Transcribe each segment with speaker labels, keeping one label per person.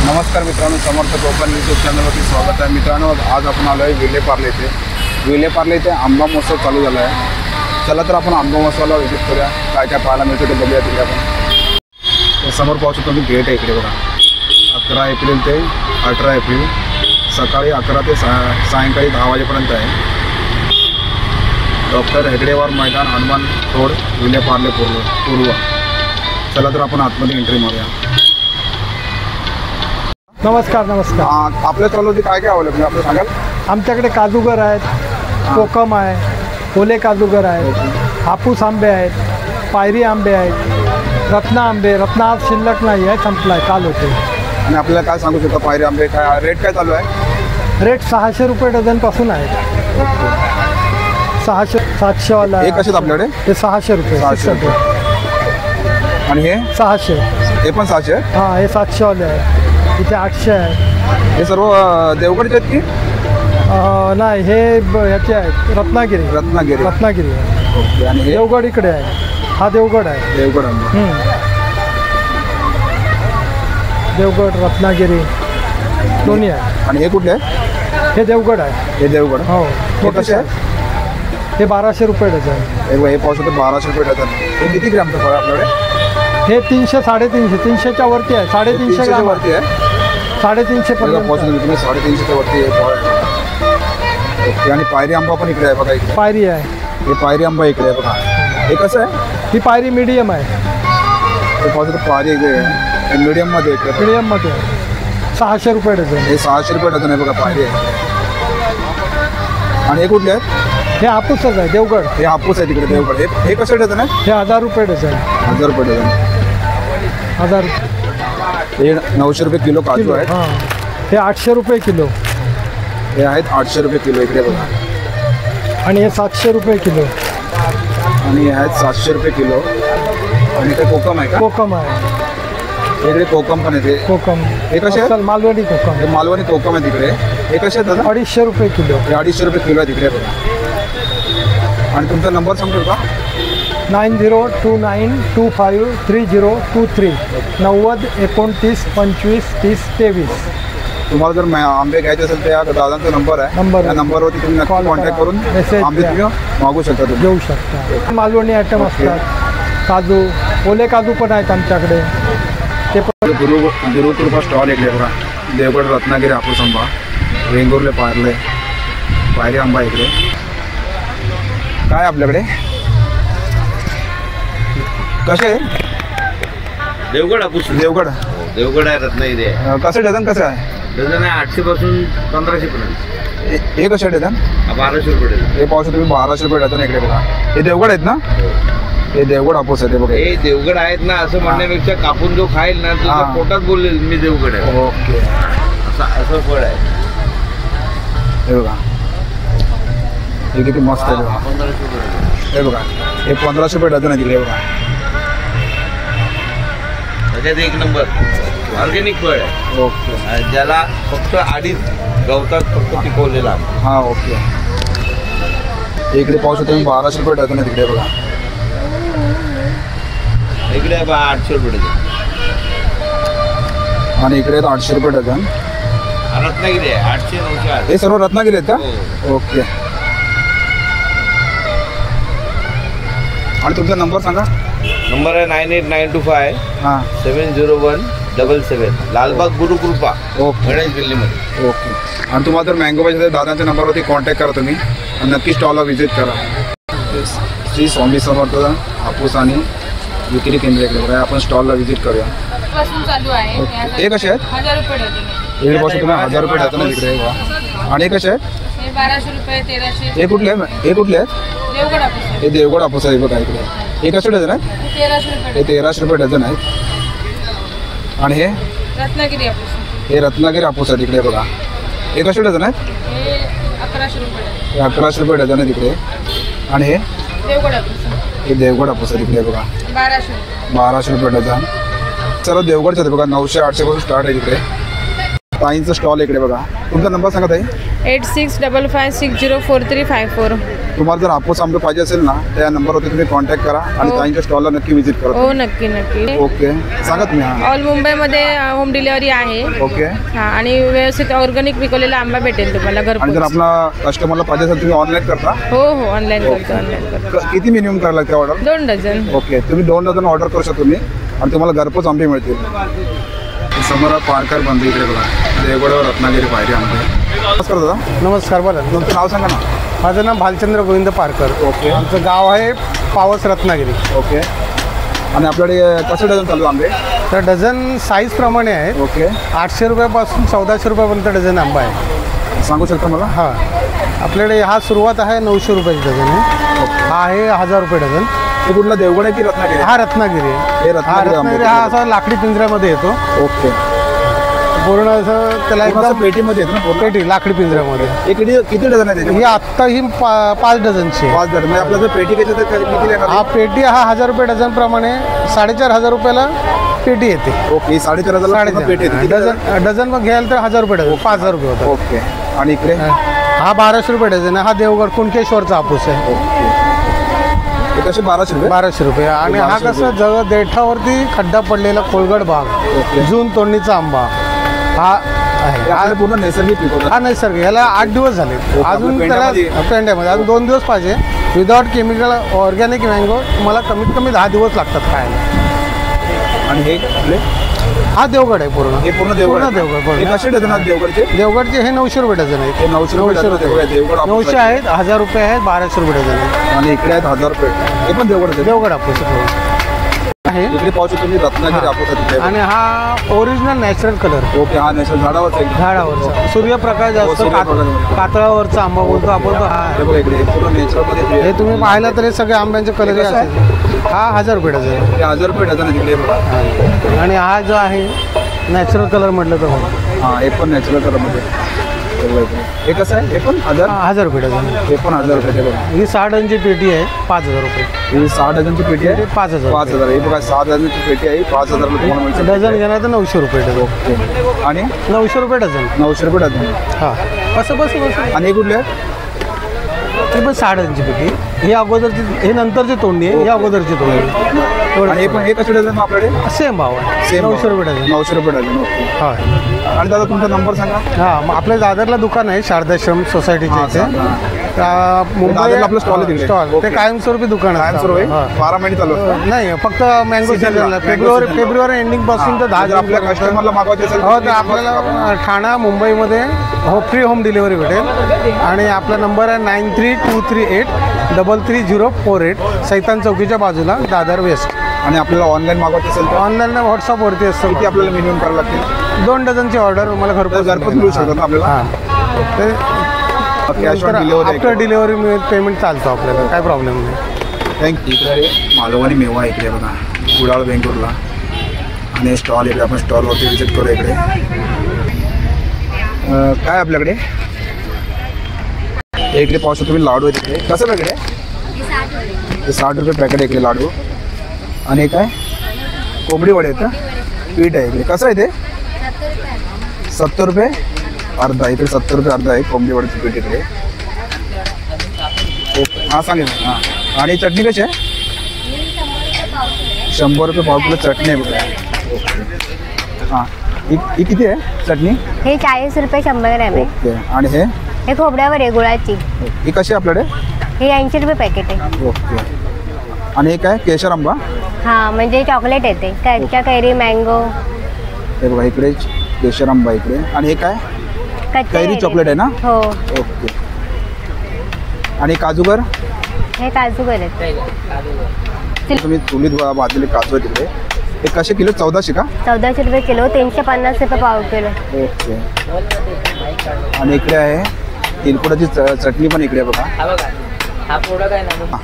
Speaker 1: नमस्कार मित्रांनो, समर्थ कोकण यूट्यूब चॅनलवरती स्वागत आहे। मित्रांनो, आज आपण आलो आहे विलेपार्ले येथे। विलेपार्ले येथे आंबा महोत्सव चालू झाला आहे। चला तर आपण आंबा महोत्सवाला व्हिजिट करूया, काय काय पाहायला मिळतं ते बघूया तिकडे आपण। समोर पाहू शकतो मी गेट आहे इकडे बघा। 11 एप्रिल ते 18 एप्रिल सकाळी 11 ते सायंकाळी 10 वाजेपर्यंत आहे। डॉक्टर हेगडेवार मैदान, हनुमान रोड, विलेपार्ले पूर्व। चला तर आपण आतमध्ये एंट्री मारूया।
Speaker 2: नमस्कार नमस्कार।
Speaker 1: आपल्या स्टॉलवरती काय काय अवेलेबल आहे आपलं सांगाल?
Speaker 2: आमच्याकडे काजूगर आहेत, कोकम आहे, ओले काजूगर आहेत, हापूस आंबे आहेत, पायरी आंबे आहेत, रत्ना आंबे। रत्ना आज शिल्लक नाही आहे, संपला आहे, काल होते।
Speaker 1: आणि आपल्याला काय सांगू शकता पायरी आंबे काय रेट काय चालू आहे?
Speaker 2: रेट 600 रुपये डझनपासून आहे। 600 700 वाला
Speaker 1: हे कसे आपल्याकडे?
Speaker 2: हे 600 रुपये।
Speaker 1: 600 आणि हे
Speaker 2: 600।
Speaker 1: हे पण 600?
Speaker 2: हां, हे 700 वाले आहे। इथे 800 आहे।
Speaker 1: हे सर्व देवगडचे आहेत की?
Speaker 2: नाही, हे ह्याचे आहेत, रत्नागिरी आहे।
Speaker 1: ओके। आणि हे
Speaker 2: देवगड इकडे आहे, हा देवगड आहे।
Speaker 1: देवगड आंबे।
Speaker 2: देवगड, रत्नागिरी दोन्ही आहे।
Speaker 1: आणि हे कुठले आहे?
Speaker 2: हे देवगड आहे।
Speaker 1: हे देवगड।
Speaker 2: हो।
Speaker 1: हे कसे आहे?
Speaker 2: हे 1200 रुपये डझन।
Speaker 1: हे पाहू शकतो 1200 रुपये डझन। हे किती ग्रॅमचं फळ आहे आपल्याकडे?
Speaker 2: हे 300 350 300च्या वरती आहे। 350 ग्रॅम
Speaker 1: वरती आहे।
Speaker 2: 350 पर्यंत।
Speaker 1: 350च्या वरती आहे फळ आहे। ओके। आणि पायरी आंबा पण इकडे आहे बघा, इकडे
Speaker 2: पायरी आहे।
Speaker 1: हे पायरी आंबा इकडे आहे बघा। हे कसं आहे?
Speaker 2: ही पायरी मीडियम आहे।
Speaker 1: हे पाहू शकतो पायरी इकडे आहे, मीडियममध्ये इकडे।
Speaker 2: मीडियममध्ये 600 रुपये डझन।
Speaker 1: हे 600 रुपये डझन आहे बघा पायरी आहे। आणि हे कुठले आहेत?
Speaker 2: हे हापूसच आहे, देवगड।
Speaker 1: हे हापूस आहे तिकडे देवगड। हे कसं डझन आहे?
Speaker 2: हे 1000 रुपये डझन।
Speaker 1: 1000 रुपये डझन।
Speaker 2: 1000
Speaker 1: हे 900 रुपये किलो काजू आहेत।
Speaker 2: हां, हे 800 रुपये किलो।
Speaker 1: हे आहेत 800 रुपये किलो इकडे बघा।
Speaker 2: आणि हे 700 रुपये किलो।
Speaker 1: आणि हे आहेत 700 रुपये किलो। आणि ते कोकम आहे का?
Speaker 2: कोकम आहे
Speaker 1: इकडे कोकम पण आहे।
Speaker 2: कोकम
Speaker 1: हे कसे आहेत?
Speaker 2: मालवणी कोकम।
Speaker 1: हे मालवणी कोकम आहे तिकडे। हे कसे आहेत दादा?
Speaker 2: 250 रुपये किलो।
Speaker 1: हे 250 रुपये किलो आहे तिकडे बघा। आणि तुमचा नंबर सांगतो का?
Speaker 2: 9029253023 90 29 25 30 23।
Speaker 1: तुम्हाला जर आंबे घ्यायचे असेल तर या दादांचा नंबर आहे। त्या नंबरवरती तुम्ही नक्की कॉन्टॅक्ट करून आंबे तुम्ही मागू शकता, तुम्ही
Speaker 2: घेऊ शकता। मालवणी आयटम असतात, काजू, ओले काजू पण आहेत आमच्याकडे। ते पण
Speaker 1: गुरुकृपा स्टॉल इकडे बघा। देवगड, रत्नागिरी, हापूस आंबा, वेंगुर्ले पायरी आंबा इकडे काय आपल्याकडे कसे आहे?
Speaker 3: देवगड हापूस। देवगड आहे, रत्नागिरी आहे।
Speaker 1: कसं डझन कसं आहे?
Speaker 3: डझन आहे 800 पासून 1500 पर्यंत।
Speaker 1: हे कसे डझन?
Speaker 3: 1200 रुपये डझन।
Speaker 1: हे पाहू शकतो तुम्ही 1200 रुपये डझन इकडे बघा। हे देवगड आहेत ना? हे देवगड हापूस आहे ते बघा।
Speaker 3: हे देवगड आहेत ना असं म्हणण्यापेक्षा कापून जो खाईल ना तो पोटात बोलेल मी देवगड आहे।
Speaker 1: ओके।
Speaker 3: असं फळ आहे
Speaker 1: हे बघा, हे किती मस्त आहे बघा।
Speaker 3: 1500 रुपये डझन।
Speaker 1: हे बघा, हे 1500 रुपये डझन आहे तिकडे बघा।
Speaker 3: त्याच्यात एक नंबर ऑर्गॅनिक फळ आहे।
Speaker 1: ओके।
Speaker 3: ज्याला फक्त अडीच गवतात फक्त पिकवलेला।
Speaker 1: हां, ओके। इकडे पाहू शकतो तुम्ही 1200 रुपये डझन आहे तिकडे बघा।
Speaker 3: इकडे 800 रुपये डझन।
Speaker 1: आणि इकडे 800 रुपये डझन।
Speaker 3: रत्नागिरी आहे 800 900।
Speaker 1: हे सर्व रत्नागिरी आहेत का? ओके। आणि तुमचा नंबर सांगा।
Speaker 3: नंबर आहे 98925
Speaker 1: हां,
Speaker 3: 70177। लालबाग गुरुकृपा,
Speaker 1: ओके
Speaker 3: गणेश गल्लीमध्ये।
Speaker 1: ओके। आणि तुम्हाला जर मँगो पाहिजे तर दादांच्या नंबरवरती कॉन्टॅक्ट करा तुम्ही आणि नक्की स्टॉलला व्हिजिट करा। श्री स्वामी समर्थ हापूस आणि विक्री केंद्र इकडे बघा। आपण स्टॉलला व्हिजिट करूया।
Speaker 4: चालू आहे।
Speaker 1: हे कसे आहेत?
Speaker 4: 1000 रुपये डझन।
Speaker 1: इकडे पाहू तुम्ही 1000 रुपये डझन आहे तिकडे बघा। आणि हे कसे आहेत?
Speaker 4: हे 1200 रुपये 1300।
Speaker 1: हे कुठले आहेत?
Speaker 4: देवगड हापूस।
Speaker 1: हे देवगड हापूस आहे बघा इकडे। हे कसे डझन आहेत?
Speaker 4: 1300 रुपये।
Speaker 1: हे 1300 रुपये डझन आहेत। आणि हे
Speaker 4: रत्नागिरी हापूस।
Speaker 1: हे रत्नागिरी हापूस आहे तिकडे बघा। हे कसे डझन आहेत?
Speaker 4: हे 1100 रुपये।
Speaker 1: हे 1100 रुपये डझन आहे तिकडे। आणि हे
Speaker 4: देवगड हापूस।
Speaker 1: हे देवगड हापूस आहे तिकडे बघा।
Speaker 4: 1200
Speaker 1: रुपये डझन। सर्व देवगडचे आहेत बघा। 900 800 पासून स्टार्ट आहे तिकडे। ताईंचं स्टॉल इकडे बघा। तुमचा नंबर सांगा ताई।
Speaker 4: 8655604354।
Speaker 1: तुम्हाला जर हापूस आंबे पाहिजे असेल ना तर या नंबरवरती तुम्ही कॉन्टॅक्ट करा आणि
Speaker 4: हो.
Speaker 1: त्यांच्या स्टॉलला नक्की व्हिजिट करा.
Speaker 4: हो नक्की नक्की.
Speaker 1: ओके सांगा तुम्ही. हां
Speaker 4: ऑल मुंबईमध्ये होम डिलिव्हरी आहे.
Speaker 1: ओके.
Speaker 4: हा आणि व्यवस्थित ऑर्गॅनिक पिकवलेला आंबा भेटेल तुम्हाला
Speaker 1: आणि जर
Speaker 4: घरपोच.
Speaker 1: आपला कस्टमरला पाहिजे असेल तुम्ही ऑनलाईन करता?
Speaker 4: हो हो ऑनलाईन करतो.
Speaker 1: किती मिनिमम करायला लागते ऑर्डर?
Speaker 4: 2 डझन.
Speaker 1: ओके तुम्ही 2 डझन ऑर्डर करू शकता तुम्ही आणि तुम्हाला घरपोच आंबे मिळतील. समोर पारकर बंद इकडे बघा देवगडवर रत्नागिरी पायरी आंबे. नमस्कार दादा.
Speaker 2: नमस्कार, बोला.
Speaker 1: तुमचं नाव सांगा ना.
Speaker 2: माझं नाव भालचंद्र गोविंद पारकर.
Speaker 1: ओके.
Speaker 2: आमचं गाव आहे पावस रत्नागिरी.
Speaker 1: ओके. आणि आपल्याकडे कसे डझन चालू आंबे?
Speaker 2: तर डझन साईजप्रमाणे आहे.
Speaker 1: ओके.
Speaker 2: 800 रुपयापासून 1400 रुपयापर्यंत डझन आंबा आहे.
Speaker 1: सांगू शकता मला?
Speaker 2: हां, आपल्याकडे हा सुरुवात आहे 900 रुपयाची डझन आहे. हा आहे 1000 रुपये डझन.
Speaker 1: हे कुठला देवगड आहे की रत्नागिरी?
Speaker 2: हा रत्नागिरी आहे.
Speaker 1: हे
Speaker 2: हा
Speaker 1: रत्नागिरी
Speaker 2: रत्नागिरी
Speaker 1: आंबे.
Speaker 2: हा असा लाकडी पिंजऱ्यामध्ये येतो.
Speaker 1: ओके.
Speaker 2: पूर्ण असं त्याला
Speaker 1: एकदम
Speaker 2: एकदम
Speaker 1: पेटीमध्ये आहेत ना पूर्ण?
Speaker 2: पेटी लाकडी पिंजऱ्यामध्ये.
Speaker 1: हे किती डझन आहे त्याचे?
Speaker 2: ही आत्ता ही 5 डझनची आहे.
Speaker 1: 5 डझन. म्हणजे आपलं जर पेटी घ्यायचं तर किती येणार?
Speaker 2: हा पेटी हा 1000 रुपये डझन प्रमाणे 4500 रुपयाला पेटी येते.
Speaker 1: ओके. ही 4,500 पेटी येते. किती
Speaker 2: डझन मग घ्याल तर 1000 रुपये डझन 5000 रुपये होतात.
Speaker 1: ओके. आणि इकडे
Speaker 2: हा 1200 रुपये डझन आहे. हा देवगड कुणकेश्वरचा हापूस आहे.
Speaker 1: ओके. हे कसे 1200 रुपये?
Speaker 2: 1200 रुपये. आणि हा
Speaker 1: 1200
Speaker 2: कसं जवळ देठावरती खड्डा पडलेला खोलगड भाग,
Speaker 1: ओके.
Speaker 2: जून तोडणीचा आंबा हा
Speaker 1: हे
Speaker 2: आहे.
Speaker 1: आपल्याला पूर्ण नैसर्गिक पिकवतात.
Speaker 2: हा नैसर्गिक. याला 8 दिवस झाले. अजून त्याला पेंड्यामध्ये अजून 2 दिवस पाहिजे. विदाउट केमिकल ऑर्गॅनिक मँगो तुम्हाला कमीत कमी 10 दिवस लागतात खायला.
Speaker 1: आणि हे आपले
Speaker 2: हा देवगड आहे पूर्ण.
Speaker 1: हे पूर्ण देवगड
Speaker 2: पूर्ण
Speaker 1: आहे.
Speaker 2: देवगड पूर्ण.
Speaker 1: हे कसे डझन आहेत देवगडचे?
Speaker 2: देवगडचे हे 900 रुपये डझन आहेत.
Speaker 1: हे 900 रुपये डझन आहे. देवगड हापूस
Speaker 2: 900
Speaker 1: आहे.
Speaker 2: आहेत, 1000 रुपये आहेत, 1200 रुपये डझन आहे.
Speaker 1: आणि इकडे आहेत 1000 रुपये. हे पण देवगड आहे.
Speaker 2: देवगड हापूस आहे.
Speaker 1: इकडे पाहू शकतो तुम्ही रत्नागिरी हापूस आहे तिथे.
Speaker 2: आणि हा ओरिजिनल नॅचरल कलर
Speaker 1: ओके. हा नॅशनल झाडावरचा आहे.
Speaker 2: झाडावरचा सूर्यप्रकाश जास्त
Speaker 1: सूर्यप्रकाश.
Speaker 2: कातळावरचा आंबा बोलतो आपण तो हा
Speaker 1: हे
Speaker 2: आहे.
Speaker 1: बघा इकडे हे पूर्ण नॅचरलमध्ये
Speaker 2: हे तुम्ही पाहिलं तर हे सगळे आंब्यांचे कलर
Speaker 1: कसं आहे?
Speaker 2: असेल. हा 1000 रुपये डझन आहे.
Speaker 1: हे 1000 रुपये डझन आहे तिकडे बघा.
Speaker 2: आणि हा जो आहे नॅचरल कलर म्हटलं तर
Speaker 1: हां हे पण नॅचरल कलरमध्ये. हे कसं आहे? हे पण 1000?
Speaker 2: 1000 रुपये डझन आहे.
Speaker 1: हे पण 1000 रुपये बघा.
Speaker 2: ही 6 डझनची पेटी आहे 5000 रुपये.
Speaker 1: ही 6 डझनची पेटी आहे
Speaker 2: 5000
Speaker 1: 5000. हे बघा 6 डझनची पेटी आहे 5000 रुपये तुम्हाला मिळते.
Speaker 2: डझन घेणार तर 900 रुपये डझन.
Speaker 1: ओके. आणि
Speaker 2: 900 रुपये डझन.
Speaker 1: 900 रुपये डझन.
Speaker 2: हां कसं बस.
Speaker 1: आणि हे कुठले आहे?
Speaker 2: ही पण 6 डझनची पेटी. ही अगोदरची, हे नंतरची तोंडी आहे, ही अगोदरची तोंडी आहे.
Speaker 1: आणि हे पण हे कसे डझन आपल्याकडे?
Speaker 2: सेम भाव आहे.
Speaker 1: सेम
Speaker 2: 900 रुपये डझन.
Speaker 1: 900 रुपये डझन. ओके.
Speaker 2: हा.
Speaker 1: आणि दादा तुमचा नंबर सांगा.
Speaker 2: हां मग आपल्या दादरला दुकान आहे शारदाश्रम सोसायटीच्या
Speaker 1: हां,
Speaker 2: इथे.
Speaker 1: दादरला आपलं stall आहे तिकडे.
Speaker 2: Stall
Speaker 1: okay.
Speaker 2: ते कायमस्वरूपी दुकान
Speaker 1: कायम सुरू आहे?
Speaker 2: हां.
Speaker 1: 12 महिने चालू असतं?
Speaker 2: नाही फक्त मँगो
Speaker 1: Seasonला,
Speaker 2: सीझनला
Speaker 1: mango seasonला.
Speaker 2: फेब्रुवारी एंडिंग पासून तर 10
Speaker 1: जर आपल्या कस्टमरला मागवायचे असेल
Speaker 2: हो तर आपल्याला ठाणा मुंबईमध्ये फ्री होम डिलिव्हरी भेटेल. आणि आपला नंबर आहे 9323833048 सैतान चौकीच्या बाजूला दादर वेस्ट.
Speaker 1: आणि आपल्याला ऑनलाईन मागवायचे असेल तर
Speaker 2: ऑनलाईन व्हॉट्सअपवरती असतं.
Speaker 1: किती आपल्याला मिनिमम करावं लागतील?
Speaker 2: 2 डझनची ऑर्डर मला घरपोच
Speaker 1: घरपोच मिळू शकतात ना आपल्याला?
Speaker 2: हां ते
Speaker 1: cash on delivery
Speaker 2: after delivery payment चालतं आपल्याला, काय प्रॉब्लेम नाही.
Speaker 1: थँक्यू. इकडे मालवणी मेवा इकडे बघा कुडाळ बेंगलोरला. आणि स्टॉल इकडे आपण स्टॉलवरती विजिट करू. इकडे काय आपल्याकडे इकडे पाहू शकतो तुम्ही लाडू आहे तिकडे. कसं इकडे? हे 60 रुपये पॅकेट आहे इकडे लाडू. आणि काय कोंबडी वडे आहेत का? पीठ आहे इकडे. कसं आहे ते? 70 रुपये अर्धा. इकडे 70 रुपये अर्धा आहे कोंबडी वड्याचं पीठ इकडे. ओके. हां सांगेल. हां. आणि चटणी कशी आहे? 100 रुपये पाव किलो चटणी आहे बघा. ओके. हां ही किती आहे चटणी?
Speaker 5: हे 40 रुपये 100 ग्रॅम आहे.
Speaker 1: ओके. आणि
Speaker 5: हे खोबऱ्यावर आहे गुळाची.
Speaker 1: ही कशी आहे आपल्याकडे?
Speaker 5: हे 80 रुपये पॅकेट आहे.
Speaker 1: ओके. आणि हे काय केशर आंबा?
Speaker 5: हां म्हणजे चॉकलेट येते कच्च्या कैरी मँगो.
Speaker 1: हे बघा इकडे केशर आंबा इकडे. आणि हे काय? कैरी चॉकलेट आहे ना?
Speaker 5: हो.
Speaker 1: ओके. आणि काजूगर?
Speaker 5: हे काजूगर आहेत.
Speaker 1: तुम्ही चुलीत भाजलेले काजू आहे तिकडे. हे कसे किलो? 1400 का?
Speaker 5: 1400 रुपये किलो. 350 रुपये पाव किलो.
Speaker 1: ओके. आणि इकडे आहे तिलकुटाची चटणी पण इकडे बघा.
Speaker 3: हा प्रोडक्ट आहे ना,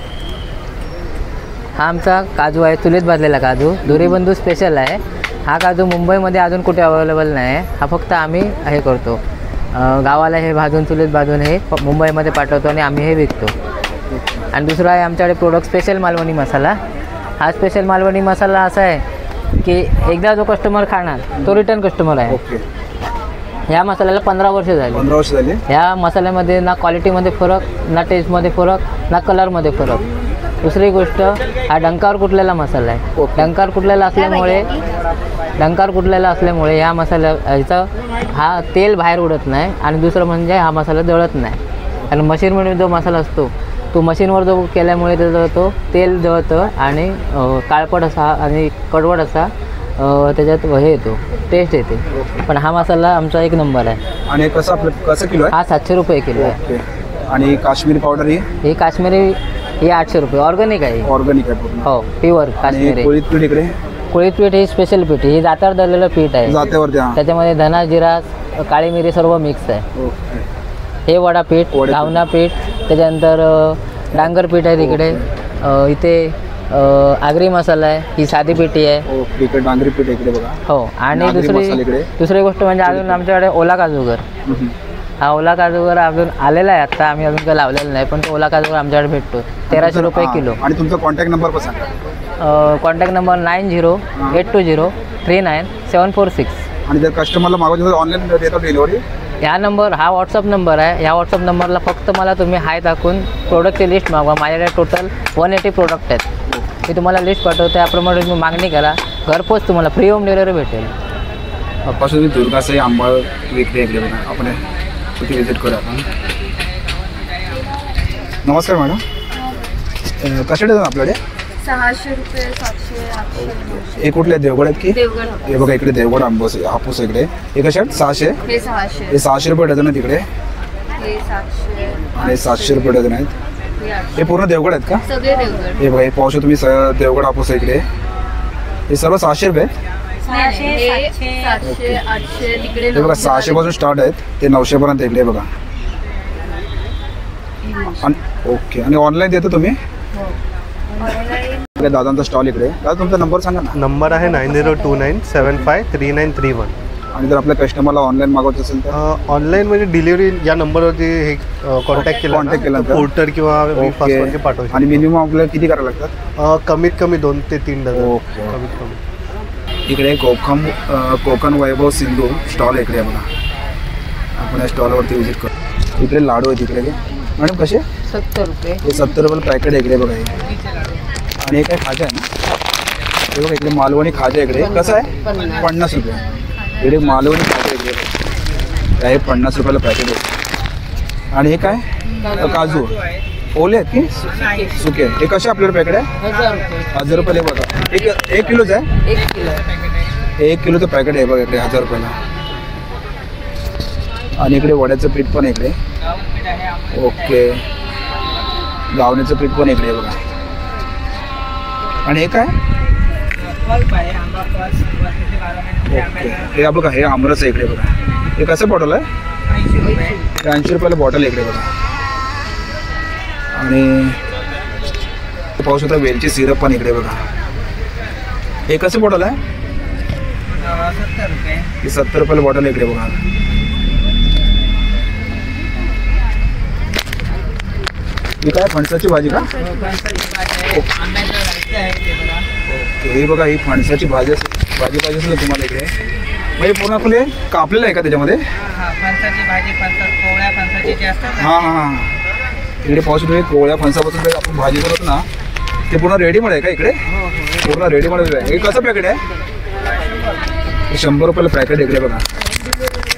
Speaker 3: हा आमचा काजू आहे, चुलीत भाजलेला काजू, धुरीबंधू स्पेशल आहे. हा काजू मुंबईमध्ये अजून कुठे अवेलेबल नाही आहे. हा फक्त आम्ही हे करतो, गावाला हे भाजून चुलीत भाजून हे मुंबईमध्ये पाठवतो आणि आम्ही हे विकतो. आणि दुसरा आहे आमच्याकडे प्रोडक्ट स्पेशल मालवणी मसाला. हा स्पेशल मालवणी मसाला असा आहे की एकदा जो कस्टमर खाणार तो रिटर्न कस्टमर आहे.
Speaker 1: ओके.
Speaker 3: ह्या मसाल्याला 15 वर्ष झाली.
Speaker 1: 15 वर्ष झाली.
Speaker 3: ह्या मसाल्यामध्ये ना क्वालिटीमध्ये फरक, ना टेस्टमध्ये फरक, ना कलरमध्ये फरक. दुसरी गोष्ट, हा डंकावर कुटलेला मसाला आहे. डंकावर कुटलेला असल्यामुळे ह्या ह्याचं हा तेल बाहेर उडत नाही. आणि दुसरं म्हणजे हा मसाला जळत नाही. आणि मशीनमध्ये जो मसाला असतो तो मशीनवर जो केल्यामुळे त्याचा तो तेल जळतं आणि काळपट असा आणि कडवट असा त्याच्यात हे येतो, टेस्ट येते. पण हा मसाला आमचा एक नंबर आहे.
Speaker 1: आणि कसं किलो आहे?
Speaker 3: हा 700 रुपये किलो आहे.
Speaker 1: आणि काश्मीरी पावडर
Speaker 3: ही काश्मीरी ही 800 रुपये. ऑर्गॅनिक आहे.
Speaker 1: ऑर्गॅनिक आहे पूर्ण.
Speaker 3: हो, प्युअर काश्मीरी.
Speaker 1: कोळीत पीठ इकडे?
Speaker 3: कोळीत पीठ ही स्पेशल पीठ, ही जात्यावर दळलेलं पीठ आहे.
Speaker 1: जात्यावरती. त्याच्यामध्ये
Speaker 3: धना, जिरा, काळी मिरी सर्व मिक्स आहे. हे वडापीठ, घावना पीठ, त्याच्यानंतर डांगर पीठ आहे तिकडे. इथे आगरी मसाला आहे, ही साधी पिठी आहे.
Speaker 1: ओके, डांगरी पीठ इकडे बघा.
Speaker 3: हो. आणि दुसरी गोष्ट म्हणजे अजून आमच्याकडे ओला काजूगर. हा ओला काजूगर अजून आलेला आहे. आता आम्ही अजून काही लावलेला नाही, पण तो ओला काजूगर आमच्याकडे भेटतो 1300 रुपये किलो.
Speaker 1: आणि तुमचा कॉन्टॅक्ट नंबर पण सांगा.
Speaker 3: Contact number 9082074746.
Speaker 1: आणि जर कस्टमरला मागवायचं तर ऑनलाईन देतो डिलिव्हरी?
Speaker 3: हा व्हॉट्सअप नंबर आहे. ह्या व्हॉट्सअप नंबरला फक्त मला तुम्ही हाय टाकून प्रोडक्टची लिस्ट मागवा. माझ्याकडे टोटल 180 प्रोडक्ट आहेत. मी तुम्हाला लिस्ट पाठवतो, त्याप्रमाणे तुम्ही मागणी करा. घरपोच तुम्हाला फ्री होम डिलिव्हरी भेटेल.
Speaker 1: पासून दुर्गासाई आंबा विक्री इकडे बघा. आपण तिथे विजिट करूया आपण. नमस्कार मॅडम, कसे देतात आपल्याकडे?
Speaker 6: 600 रुपये, 700, 800, 900.
Speaker 1: हे कुठले देवगड आहेत की?
Speaker 6: देवगड.
Speaker 1: हे बघा इकडे देवगड हापूस इकडे. हे कसे आहेत? 600.
Speaker 6: हे 600.
Speaker 1: हे 600 रुपये डझन आहेत तिकडे.
Speaker 6: हे 700.
Speaker 1: आणि 700 रुपये डझन आहेत.
Speaker 6: हे 800.
Speaker 1: हे पूर्ण देवगड आहेत का?
Speaker 6: सगळे देवगड.
Speaker 1: हे बघा, हे पाहू शकतो तुम्ही देवगड हापूस इकडे. हे सर्व 600 रुपये.
Speaker 6: 600, 700, 800 तिकडे.
Speaker 1: हे बघा 600 पासून स्टार्ट आहेत ते 900 पर्यंत इकडे बघा. ओके. आणि ऑनलाईन देतो तुम्ही? दादांचा स्टॉल इकडे. दादा तुमचा नंबर सांगा ना.
Speaker 7: नंबर आहे 9029753931.
Speaker 1: आणि जर आपल्या कस्टमरला ऑनलाईन मागवायचं असेल तर?
Speaker 7: ऑनलाईन म्हणजे डिलिव्हरी या नंबरवरती हे कॉन्टॅक्ट केला
Speaker 1: तर
Speaker 7: पोर्टर किंवा फास्टवरती पाठवू शकतो.
Speaker 1: आणि मिनिमम आपल्याला किती करायला लागतात?
Speaker 7: कमीत कमी 2 ते 3 डझन.
Speaker 1: ओके.
Speaker 7: कमीत कमी.
Speaker 1: इकडे कोकण वैभव सिंधू स्टॉल इकडे आहे बघा. आपण या स्टॉलवरती व्हिजिट करू. इकडे लाडू आहेत इकडे. मॅडम कसे?
Speaker 4: 70 रुपये.
Speaker 1: हे 70 रुपये पॅकेट आहे इकडे बघा. हे आणि हे काय खाजा आहे ना? हे बघा इकडे मालवणी खाजा इकडे. कसं आहे? 50 रुपये. इकडे मालवणी खाजा इकडे हे 50 रुपयाला पॅकेट आहे. आणि हे काय? काजू ओले आहेत की सुके? हे कसे आपल्याकडे पॅकेट आहे? 1000 रुपयाला. बघा एक किलोच आहे. 1 किलोचं पॅकेट आहे बघा इकडे 1000 रुपयाला. आणि इकडे वड्याचं पीठ पण इकडे. ओके. गावण्याचं पीठ पण इकडे बघा. आणि हे काय? ओके. हे बघा हे आमरस आहे इकडे बघा. हे कसं बॉटल आहे? 80 रुपयाला बॉटल इकडे बघा. आणि पाहू शकता वेलची सिरप पण इकडे बघा. हे कसं बॉटल आहे?
Speaker 8: 70 रुपये.
Speaker 1: हे 70 रुपयाला बॉटल इकडे बघा. ही काय फणसाची भाजी का? हे बघा ही फणसाची भाजी पाहिजे असेल तुम्हाला इकडे. म्हणजे पूर्ण आपले कापलेलं आहे का त्याच्यामध्ये?
Speaker 8: फणसाची भाजी, कोवळ्या फणसाची जी असतात.
Speaker 1: हां. इकडे पाहू शकतो कोवळ्या फणसापासून आपण भाजी करतो ना, ते पूर्ण रेडीमेड आहे का इकडे? पूर्ण रेडीमेड आहे. हे कसं पॅकेट आहे? 100 रुपयाला पॅकेट इकडे बघा.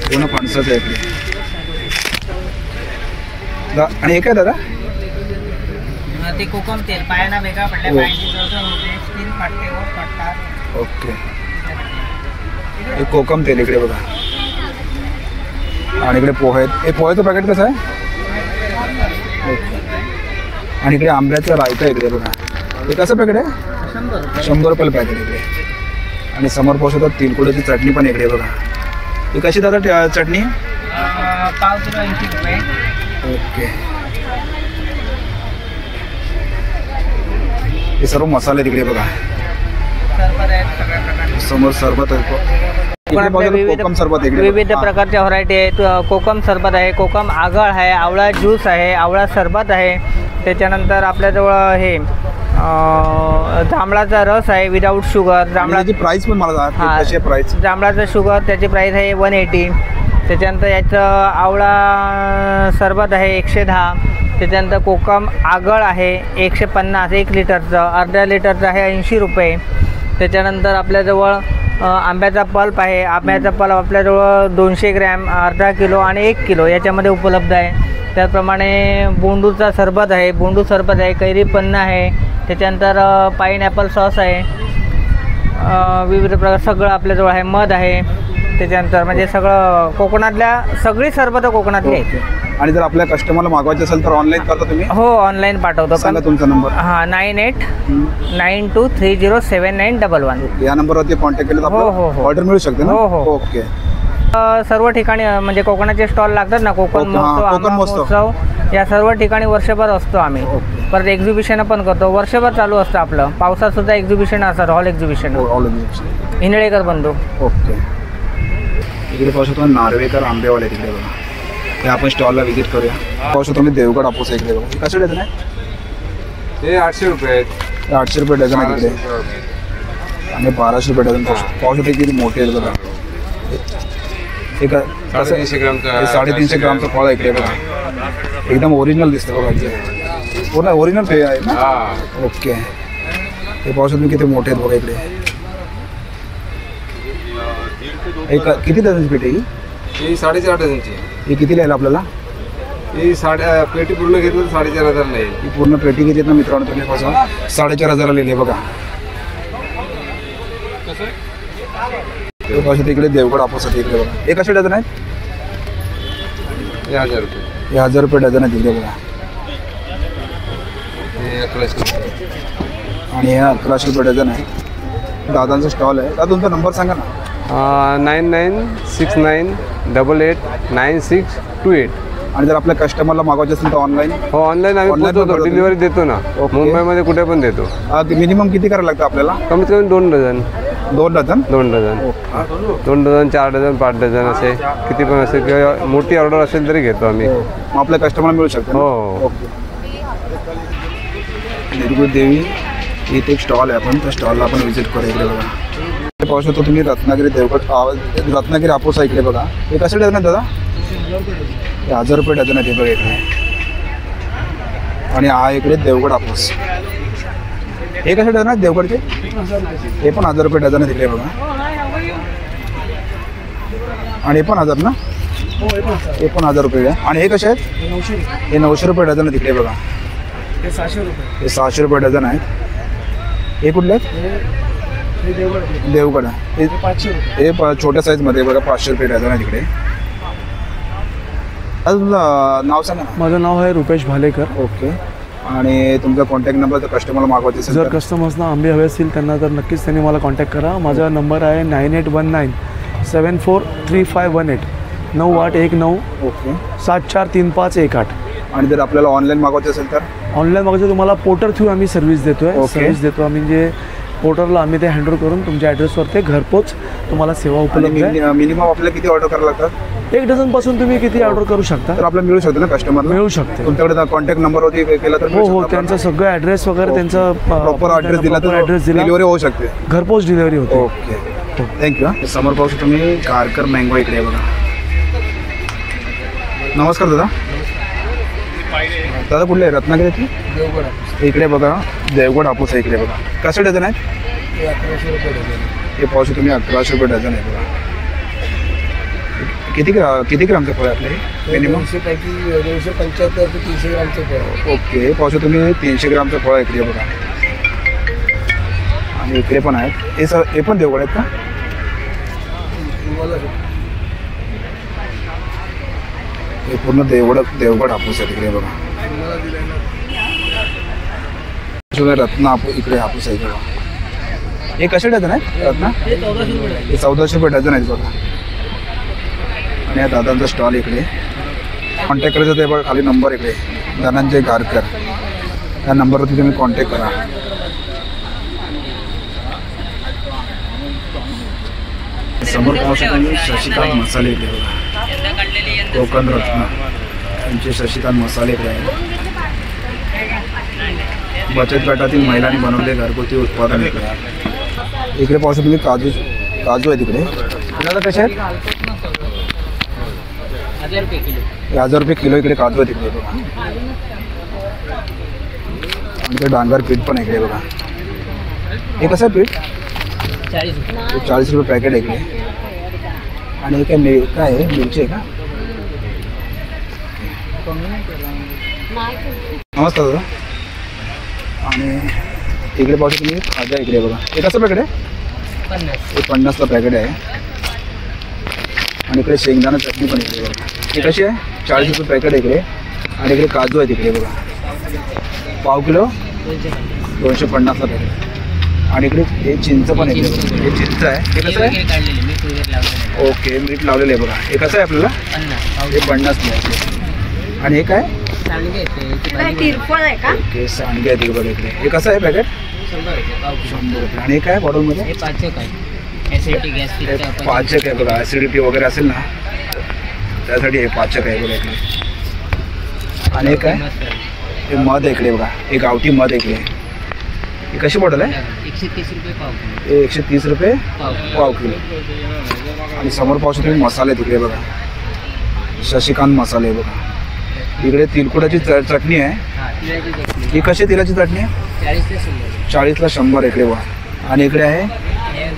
Speaker 1: पूर्ण फणसाचं आहे इकडे. आणि हे काय दादा?
Speaker 8: ते कोकम तेल पायाला वेगळा पडल्या पाहिजे स्किन फाटते व फाटतात.
Speaker 1: ओके. हे कोकम तेल इकडे बघा. आणि इकडे पोहे आहेत. हे पोहेचं पॅकेट कसं आहे? ओके. आणि इकडे आंब्याचं रायता इकडे बघा. हे कसं पॅकेट आहे? 100 रुपयाला पॅकेट इकडे. आणि समोर पाहू शकतो तिलकुड्याची चटणी पण इकडे बघा. ही कशी दादा चटणी?
Speaker 8: पाव किलो 80 रुपये.
Speaker 1: ओके. हे सर्व मसाले तिकडे बघा.
Speaker 8: सरबत आहेत सगळ्या प्रकारचे.
Speaker 1: समोर सरबत आहे. कोकम सरबत इकडे
Speaker 8: विविध प्रकारच्या व्हरायटी आहेत. कोकम सरबत आहे, कोकम आगळ आहे, आवळा ज्यूस आहे, आवळा सरबत आहे. त्याच्यानंतर आपल्याजवळ हे जांभळाचा रस आहे विदाऊट शुगर.
Speaker 1: जांभळाची प्राइस पण मला कशी प्राइस?
Speaker 8: जांभळाचा शुगर त्याची प्राइस आहे 180. त्याच्यानंतर याचं आवळा सरबत आहे 110. त्याच्यानंतर कोकम आगळ आहे 150, 1 लिटरचं. अर्ध्या लिटरचं आहे 80 रुपये. त्याच्यानंतर आपल्याजवळ आंब्याचा पल्प आहे. आंब्याचा पल्प आपल्याजवळ 200 ग्रॅम, अर्धा किलो आणि 1 किलो याच्यामध्ये उपलब्ध आहे. त्याचप्रमाणे बोंडूचा सरबत आहे, बोंडू सरबत आहे, कैरी पन्ना आहे. त्याच्यानंतर पाईनॲपल सॉस आहे. विविध प्रकार सगळं आपल्याजवळ आहे. मध आहे. त्याच्यानंतर म्हणजे सगळं कोकणातल्या सगळी सरबतं कोकणातली आहेत.
Speaker 1: आणि जर आपल्या कस्टमरला मागवायचे असेल तर ऑनलाईन करता तुम्ही?
Speaker 8: हो, ऑनलाईन पाठवतो.
Speaker 1: सांगा तुमचा नंबर.
Speaker 8: हां, 9892307911.
Speaker 1: या नंबरवरती कॉन्टॅक्ट केलं तर
Speaker 8: हो, हो, हो.
Speaker 1: ऑर्डर मिळू शकते ना?
Speaker 8: हो, हो.
Speaker 1: ओके.
Speaker 8: सर्व ठिकाणी म्हणजे कोकणाचे स्टॉल लागतात ना, कोकण
Speaker 1: ओके, हां,
Speaker 8: महोत्सव,
Speaker 1: कोकण
Speaker 8: आंबा
Speaker 1: महोत्सव.
Speaker 8: महोत्सव, या सर्व ठिकाणी वर्षभर असतो आम्ही. परत एक्झिबिशन पण करतो. वर्षभर चालू असतं आपलं. पावसातसुद्धा एक्झिबिशन असतात, हॉल एक्झिबिशन. इंदळेकर बंधू.
Speaker 1: ओके. इकडे पाहू शकतो नार्वेकर आंबेवाले तिकडे बघा. ते आपण स्टॉलला व्हिजिट करूया. पाहू शकतो मी देवगड हापूस इकडे बघा. कसं डझन आहे?
Speaker 9: ते 800 रुपये आहेत.
Speaker 1: 800 रुपये डझन आहे तिकडे आणि 1200 रुपये डझन. पाहू शकतो किती मोठे आहेत बघा. एक
Speaker 9: 350 ग्रामचा
Speaker 1: 350 ग्रामचं फळ आहे इकडे बघा. एकदम ओरिजिनल दिसतं बघा. पूर्ण ओरिजिनल फे आहे ना? ओके. हे पाहू शकतो किती मोठे आहेत बघा इकडे. एक किती डझनची पेटी आहे
Speaker 9: ही? 4.5 डझनची.
Speaker 1: ही किती लागेल आपल्याला?
Speaker 9: ही पेटी पूर्ण घेतलं तर 4,500 येईल.
Speaker 1: ही पूर्ण पेटी घेतली ना मित्रांनो तुम्ही पासून 4,500 लिहिले बघा. इकडे देवगड हापूस इकडे बघा. हे कसे डझन आहेत?
Speaker 9: हे 1000 रुपये.
Speaker 1: हे 1000 रुपये डझन आहे तिकडे बघा.
Speaker 9: हे 1100.
Speaker 1: आणि हे 1100 रुपये डझन आहे. दादांचा स्टॉल आहे. दादा तुमचा नंबर सांगा ना.
Speaker 9: 9969889628.
Speaker 1: आणि जर आपल्या कस्टमरला मागवायचे असेल तर ऑनलाईन?
Speaker 9: हो, ऑनलाईन आम्ही
Speaker 1: Online
Speaker 9: पोहोचवतो,
Speaker 1: पण
Speaker 9: डिलिव्हरी देतो ना.
Speaker 1: ओके.
Speaker 9: मुंबईमध्ये कुठे पण देतो.
Speaker 1: मिनिमम किती करायला लागतं आपल्याला?
Speaker 9: कमीत कमी 2 dozen.
Speaker 1: 2 dozen?
Speaker 9: 2 dozen, 2 dozen, 4 dozen, 5 dozen असे किती पण असेल. किंवा मोठी ऑर्डर असेल तरी घेतो आम्ही.
Speaker 1: मग आपल्या कस्टमरला मिळू शकते?
Speaker 9: हो.
Speaker 1: ओके. निर्गुण देवी इथे एक स्टॉल आहे. आपण त्या स्टॉलला आपण व्हिजिट करू. इकडे बघा. पाहू शकतो तुम्ही रत्नागिरी देवगड रत्नागिरी हापूस आहे इकडे बघा. हे कसं डझन आहे दादा? हे 1000 रुपये डझन आहे ते बघा इकडे. आणि हा इकडे देवगड हापूस. हे कसे डझन आहेत देवगडचे? हे पण 1000 रुपये डझन आहे तिकडे बघा. आणि हे पण 1000 ना? हे पण 1000 रुपये आहे. आणि हे कसे आहेत? हे 900 रुपये डझन आहे तिकडे बघा. हे 600 रुपये डझन आहेत. हे कुठले आहेत? देवगड. हे छोट्या साईजमध्ये बघा 500 रुपये डझन आहे तिकडे. आता तुमचं नाव सांगा ना.
Speaker 10: माझं नाव आहे रुपेश भालेकर.
Speaker 1: ओके. आणि तुमचा कॉन्टॅक्ट नंबर जर कस्टमरला मागवायचे असेल
Speaker 10: जर कस्टमर्सना आंबे हवे असतील त्यांना तर नक्कीच त्यांनी मला कॉन्टॅक्ट करा. माझा नंबर आहे 9819743518 9819
Speaker 1: ओके
Speaker 10: 743518.
Speaker 1: आणि जर आपल्याला ऑनलाईन मागवायचे असेल तर?
Speaker 10: ऑनलाईन मागवायचं तुम्हाला पोर्टर थ्रू आम्ही सर्व्हिस देतो आहे. सर्व्हिस देतो आम्ही. म्हणजे पोर्टरला आम्ही ते हँडल करून तुमच्या ॲड्रेसवर ते घरपोच तुम्हाला सेवा उपलब्ध आहे.
Speaker 1: मिनिमम आपल्याला किती ऑर्डर करायला लागतात?
Speaker 10: 1 डझनपासून तुम्ही किती ऑर्डर करू शकता?
Speaker 1: तर आपल्याला मिळू शकतं ना कस्टमर?
Speaker 10: मिळू शकते.
Speaker 1: तुमच्याकडे कॉन्टॅक्ट नंबरवरती केला तर?
Speaker 10: हो हो, त्यांचा सगळं ॲड्रेस वगैरे त्यांचा
Speaker 1: प्रॉपर ॲड्रेस दिला तर डिलिव्हरी होऊ शकते?
Speaker 10: घरपोच डिलिव्हरी होते.
Speaker 1: Okay, thank you. समोर पाहू शकतो तुम्ही कारकर मँगो इकडे बघा. नमस्कार दादा. दादा कुठले आहे? रत्नागिरीची? इकडे बघा देवगड हापूस आहे इकडे बघा. कसे डझन आहेत?
Speaker 10: 1100 रुपये डझन.
Speaker 1: हे पाहू शकतो तुम्ही 1100 रुपये डझन आहे बघा. किती ग्रामचं फळ आहे आपले? मिनिमम
Speaker 10: 275 ते 300 ग्रामचं फळ.
Speaker 1: ओके. पाहू शकतो तुम्ही 300 ग्रामचं फळ आहे इकडे बघा. आणि इकडे पण आहेत. हे पण देवगड आहेत का? हे पूर्ण देवगड हापूस आहे तिकडे बघा. रत्ना इकडे हापूस आहे बघा. हे कसे डझन आहेत रत्ना? हे 1400 रुपये डझन आहेत बघा. आणि या दादांचा स्टॉल इकडे. कॉन्टॅक्ट करायचं ते बघा खाली नंबर इकडे धनंजय गारकर. या नंबरवरती तुम्ही कॉन्टॅक्ट करा. समोर पाहू शकता शशिकांत मसाले इकडे बघा. कोकण रत्न यांचे शशिकांत मसाले इकडे आहेत. बचत गटातील महिलांनी बनवले घरगुती उत्पादन इकडे. इकडे पाहू शकता तुम्ही काजू आहे तिकडे. दादा कसे आहेत? 1000 रुपये किलो इकडे काजू आहे तिकडे बघा. आणि ते डांगर पीठ पण आहे इकडे बघा. हे कसं आहे पीठ? 40 रुपये पॅकेट आहे इकडे. आणि हे काय आहे, मिरची आहे का? नमस्कार दादा. आणि इकडे पाहू तुम्ही खाजा इकडे बघा. हे कसं पॅकेट आहे? हे 50ला पॅकेट आहे. आणि इकडे शेंगदाणा चटणी पण इकडे बघा. हे कशी आहे? 40 रुपये पॅकेट आहे इकडे. आणि इकडे काजू आहे तिकडे बघा. पाव किलो 250ला पॅकेट. आणि इकडे हे चिंच पण आहे इकडे. हे चिंच आहे. हे कसं आहे? ओके, मीठ लावलेलं आहे बघा. हे कसं आहे आपल्याला? हे 50ला आहे. आणि हे काय?
Speaker 6: तिरफळ आहे का?
Speaker 1: ओके, सांडगे आहे तिकडे बघा इकडे. हे कसं आहे पॅकेट? 100 रुपये. आणि हे काय बॉटलमध्ये? पाचक आहे बघा. ॲसिडिटी वगैरे असेल ना त्यासाठी हे पाचक आहे बघा इकडे. आणि हे काय? हे मध आहे इकडे बघा. हे गावठी मध आहे इकडे. हे कशी बॉटल आहे?
Speaker 3: 130 रुपये पाव किलो.
Speaker 1: हे 130 रुपये पाव किलो. आणि समोर पाहू शकतो तुम्ही मसाले तिकडे बघा. शशिकांत मसाले बघा. इकडे तिलकुटाची चटणी आहे. ही कशी तिलाची चटणी आहे? 40ला 100 इकडे बघा. आणि इकडे आहे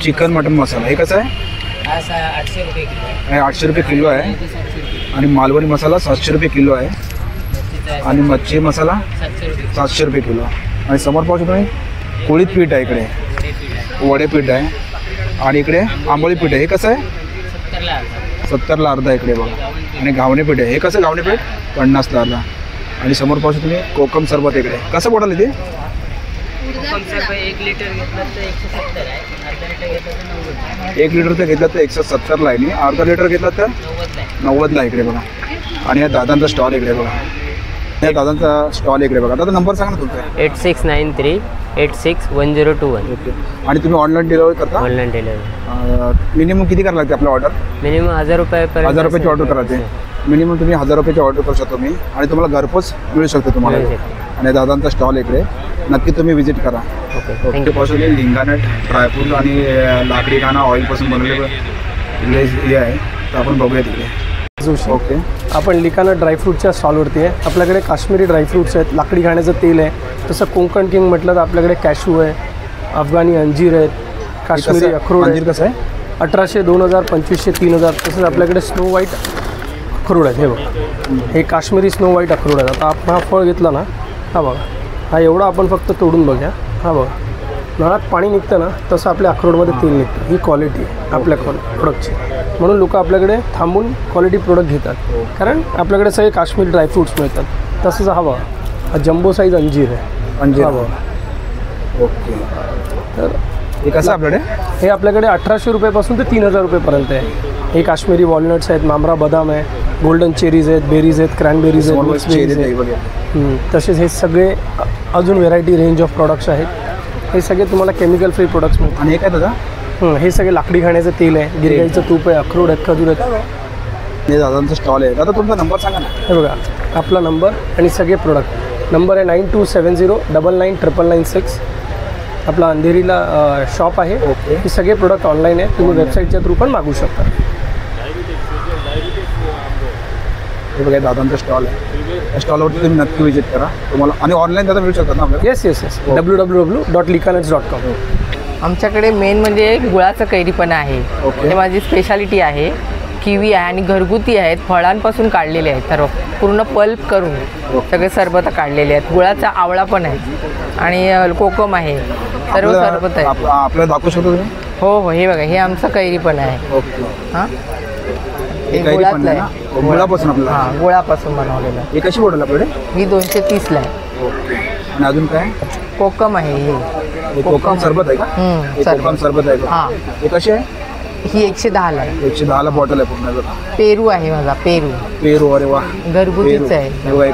Speaker 1: चिकन मटन मसाला. हे कसं आहे?
Speaker 3: 800 रुपये किलो.
Speaker 1: हे 800 रुपये किलो आहे. आणि मालवणी मसाला 700 रुपये किलो आहे. आणि मच्छी मसाला 700 रुपये किलो. आणि समोर पाहू शकतो तुम्ही कोळीत पीठ आहे इकडे. वडे पीठ आहे. आणि इकडे आंबोळी पीठ आहे. हे कसं आहे? 70ला अर्धा इकडे बघा. आणि घावणे पीठ आहे. हे कसं घावणे पीठ? 50ला अर्धा. आणि समोर पाहू तुम्ही कोकम सरबत इकडे. कसं बॉटल आहे ते?
Speaker 3: 1 लिटर घेतलं तर 170 आहे. अर्धा लिटर घेतलं तर 90.
Speaker 1: 1 लिटरचं घेतलं तर 170ला आहे. आणि अर्धा लिटर घेतलं तर 90ला इकडे बघा. आणि या दादांचा स्टॉल इकडे बघा. या दादांचा स्टॉल इकडे बघा. दादा नंबर सांगा ना तुमचा?
Speaker 3: 8693 861021.
Speaker 1: ओके. आणि तुम्ही ऑनलाईन डिलिव्हरी करता?
Speaker 3: Online delivery.
Speaker 1: मिनिमम किती करायला लागते आपलं ऑर्डर?
Speaker 3: मिनिमम 1000 रुपयापर्यंत.
Speaker 1: 1000 रुपयाची ऑर्डर करायचे. मिनिमम तुम्ही 1000 रुपयाची ऑर्डर करू शकतो मी. आणि तुम्हाला घरपोच मिळू शकते तुम्हाला. आणि दादांचा स्टॉल इकडे नक्की तुम्ही व्हिजिट करा. ओके. पासून लिंगानट ड्रायफ्रूट आणि लाकडी खाना ऑइलपासून बनवलेलं इकडे हे आहे. तर आपण बघूया तिकडे. ओके.
Speaker 2: आपण लिकाना ड्रायफ्रूटच्या स्टॉलवरती आहे. आपल्याकडे काश्मीरी ड्रायफ्रूट्स आहेत. लाकडी खाण्याचं तेल आहे. तसं कोकण किंग म्हटलं तर आपल्याकडे कॅशू आहे. अफगाणी अंजीर आहेत. काश्मीरी अक्रोड
Speaker 1: अंजीर कसं आहे?
Speaker 2: 1800, 2000, 2500, 3000. तसंच आपल्याकडे स्नो व्हाईट अक्रोड आहेत. हे बघा, हे काश्मीरी स्नो व्हाईट अक्रोड आहेत. आता आपण हा फळ घेतला ना, हा बघा, हा एवढा आपण फक्त तोडून बघूया. हा बघा, नळात पाणी निघतं ना तसं आपल्या अक्रोडमध्ये तेल निघतं. ही क्वालिटी आहे आपल्या प्रोडक्टची. म्हणून लोक आपल्याकडे थांबून क्वालिटी प्रोडक्ट घेतात. कारण आपल्याकडे सगळे काश्मीरी ड्रायफ्रूट्स मिळतात. तसंच हा बघा, हा जम्बो साईज अंजीर आहे.
Speaker 1: अंजीर.
Speaker 2: हा बघा.
Speaker 1: ओके.
Speaker 2: तर
Speaker 1: हे कसं आपल्याकडे?
Speaker 2: हे आपल्याकडे 1800 रुपयापासून ते 3000 रुपयेपर्यंत आहे. हे काश्मीरी वॉलनट्स आहेत, मामरा बदाम आहे, गोल्डन चेरीज आहेत, बेरीज आहेत, क्रॅनबेरीज आहेत, मिक्स बेरीज आहेत. तसेच हे सगळे अजून व्हेरायटी रेंज ऑफ प्रोडक्ट्स आहेत. हे सगळे तुम्हाला केमिकल फ्री प्रोडक्ट्स मिळतात.
Speaker 1: आणि हे काय दादा?
Speaker 2: हे सगळे लाकडी खाण्याचं तेल आहे, गिरगाईचं तूप आहे, अक्रोड आहेत, खजूर आहेत.
Speaker 1: हे दादांचा स्टॉल आहे. दादा तुमचा नंबर सांगा ना.
Speaker 2: हे बघा, आपला नंबर आणि सगळे प्रोडक्ट. नंबर आहे 9270999996. आपला अंधेरीला शॉप आहे.
Speaker 1: ओके.
Speaker 2: हे सगळे प्रोडक्ट ऑनलाईन आहे. तुम्ही वेबसाईटच्या थ्रू पण मागू शकता.
Speaker 1: हे बघा, दादांचा स्टॉल आहे. या स्टॉलवरती तुम्ही नक्की व्हिजिट करा. तुम्हाला आणि ऑनलाईन दादा मिळू शकतात ना आपल्याला?
Speaker 2: Yes yes yes. www.likanets.com.
Speaker 3: आमच्याकडे मेन म्हणजे गुळाचं कैरीपण आहे.
Speaker 1: ओके.
Speaker 3: ते माझी स्पेशालिटी आहे. किवी आहे आणि घरगुती आहेत. फळांपासून काढलेले आहेत सर्व, पूर्ण पल्प करून सगळे सरबत काढलेले आहेत. गुळाचा आवळा पण आहे आणि कोकम आहे. सर्व सरबत आहे.
Speaker 1: आपल्याला दाखवू शकतो तुम्ही?
Speaker 3: हो हो. हे बघा, हे आमचं कैरीपण आहे.
Speaker 1: ओके.
Speaker 3: हां,
Speaker 1: हे
Speaker 3: गुळातलं आहे.
Speaker 1: गुळापासून आपल्याला?
Speaker 3: हां, गुळापासून बनवलेलं आहे.
Speaker 1: हे कशी बॉटल आपल्याकडे?
Speaker 3: ही 230ला आहे.
Speaker 1: ओके. आणि अजून काय?
Speaker 3: कोकम आहे.
Speaker 1: हे कोकम सरबत आहे का? हे कोकम सरबत आहे का?
Speaker 3: हां.
Speaker 1: हे कशी आहे?
Speaker 3: ही 110ला आहे.
Speaker 1: 110ला बॉटल आहे पूर्ण.
Speaker 3: पेरू आहे माझा. पेरू.
Speaker 1: पेरू. अरे वा,
Speaker 3: घरगुतीच आहे.